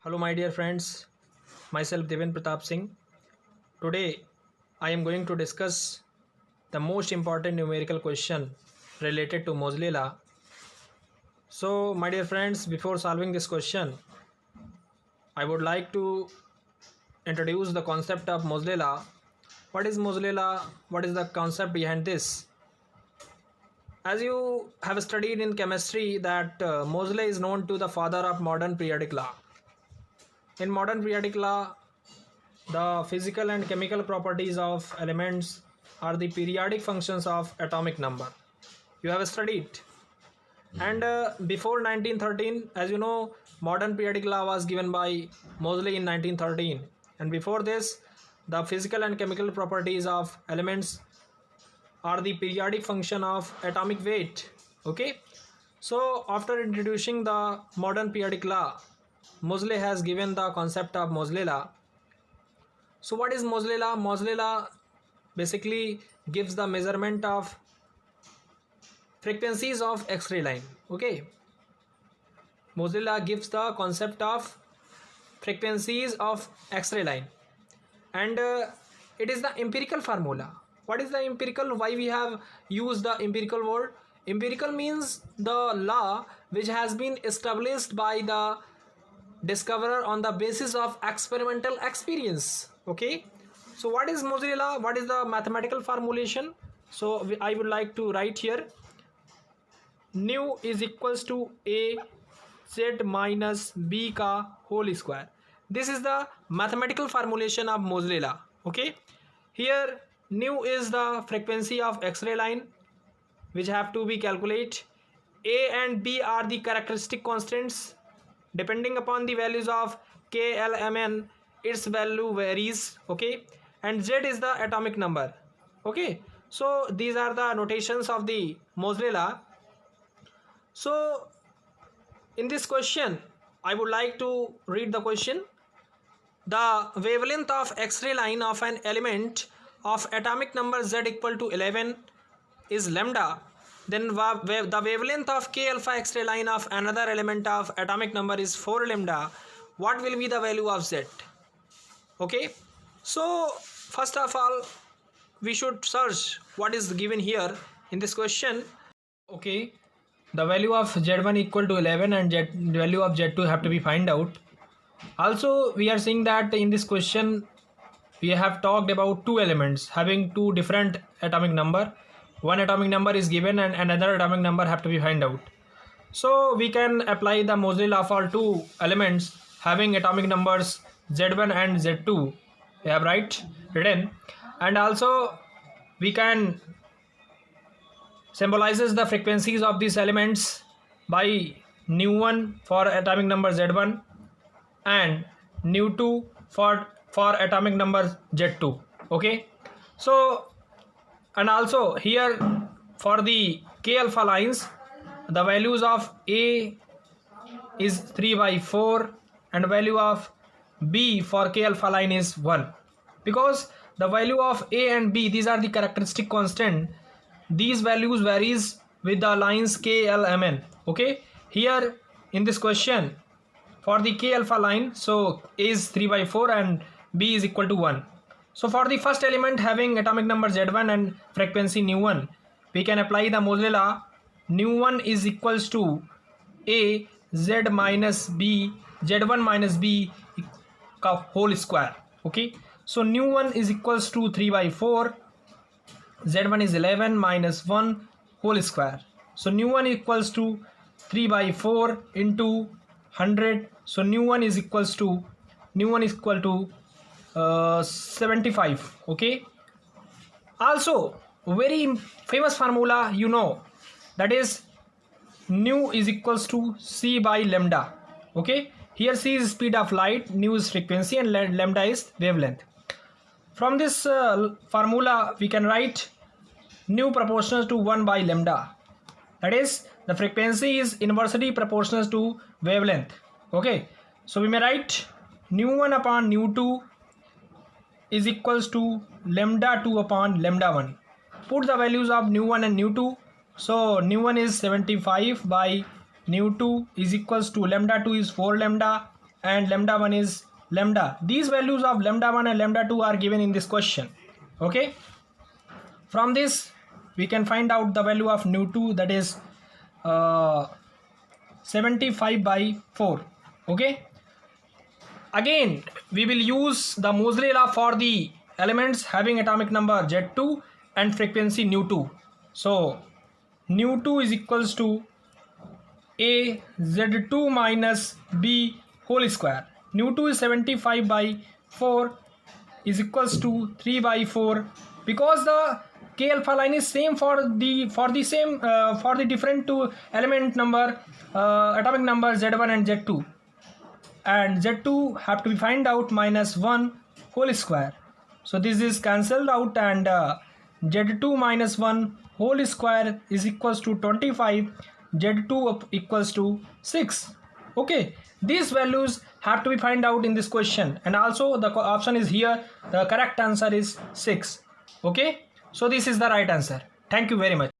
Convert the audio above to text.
Hello my dear friends, myself Devin Pratap Singh. Today I am going to discuss the most important numerical question related to Moseley law. So my dear friends, before solving this question, I would like to introduce the concept of Moseley law. What is Moseley law? What is the concept behind this? As you have studied in chemistry that Moseley is known to the father of modern periodic law. In modern periodic law, the physical and chemical properties of elements are the periodic functions of atomic number. You have studied. And before 1913, as you know, modern periodic law was given by Moseley in 1913. And before this, the physical and chemical properties of elements are the periodic function of atomic weight. Okay. So after introducing the modern periodic law, Moseley has given the concept of Moseley law. So what is Moseley law? Moseley law basically gives the measurement of frequencies of X-ray line. Okay. Moseley law gives the concept of frequencies of X-ray line, and it is the empirical formula. What is the empirical? Why we have used the empirical word? Empirical means the law which has been established by the discoverer on the basis of experimental experience. Okay. So what is Moseley law? What is the mathematical formulation? So I would like to write here: nu is equals to a z minus b ka whole square. This is the mathematical formulation of Moseley law. Okay. Here nu is the frequency of X-ray line which have to be calculated. A and B are the characteristic constants. Depending upon the values of K, L, M, N, its value varies. Okay. And Z is the atomic number. Okay. So these are the notations of the Moseley law. So in this question, I would like to read the question. The wavelength of X-ray line of an element of atomic number Z equal to 11 is lambda. Then the wavelength of K alpha X-ray line of another element of atomic number is 4 lambda. What will be the value of Z? Okay. So first of all, we should search what is given here in this question. Okay. The value of Z1 equal to 11 and the value of Z2 have to be find out. Also, we are seeing that in this question, we have talked about two elements having two different atomic number. One atomic number is given and another atomic number have to be find out. So we can apply the Moseley law for two elements having atomic numbers Z1 and Z2. We have written, and also we can symbolizes the frequencies of these elements by nu1 for atomic number Z1 and nu2 for atomic number Z2. Okay. So and also here for the K alpha lines, the values of A is 3/4 and value of B for K alpha line is 1, because the value of A and B, these are the characteristic constant. These values varies with the lines K, L, M, N. Okay. Here in this question for the K alpha line, so A is 3/4 and B is equal to 1. So for the first element having atomic number Z1 and frequency nu1, we can apply the Moseley law. Nu1 is equals to A Z minus B, Z1 minus B ka whole square. Okay. So nu1 is equals to 3/4. Z1 is 11 minus 1 whole square. So nu1 equals to 3/4 into 100. So nu1 is equal to 75. Okay. Also very famous formula, you know, that is nu is equals to c by lambda. Okay. Here c is speed of light, nu is frequency, and lambda is wavelength. From this formula we can write nu proportional to 1 by lambda. That is, the frequency is inversely proportional to wavelength. Okay. So we may write nu1 upon nu2 is equals to lambda 2 upon lambda 1. Put the values of nu1 and nu2. So nu1 is 75 by nu2 is equals to lambda 2 is 4 lambda and lambda 1 is lambda. These values of lambda 1 and lambda 2 are given in this question. Okay, from this we can find out the value of nu 2, that is 75/4. Okay, again we will use the Moseley law for the elements having atomic number Z2 and frequency nu 2. So nu 2 is equals to a Z2 minus b whole square. Nu 2 is 75/4 is equals to 3/4, because the K alpha line is same for the different two element number atomic number Z1 and Z2, and Z2 have to be find out minus 1 whole square. So this is cancelled out, and Z2 minus 1 whole square is equals to 25, Z2 equals to 6. Okay, these values have to be find out in this question, and also the option is here, the correct answer is 6. Okay, so this is the right answer. Thank you very much.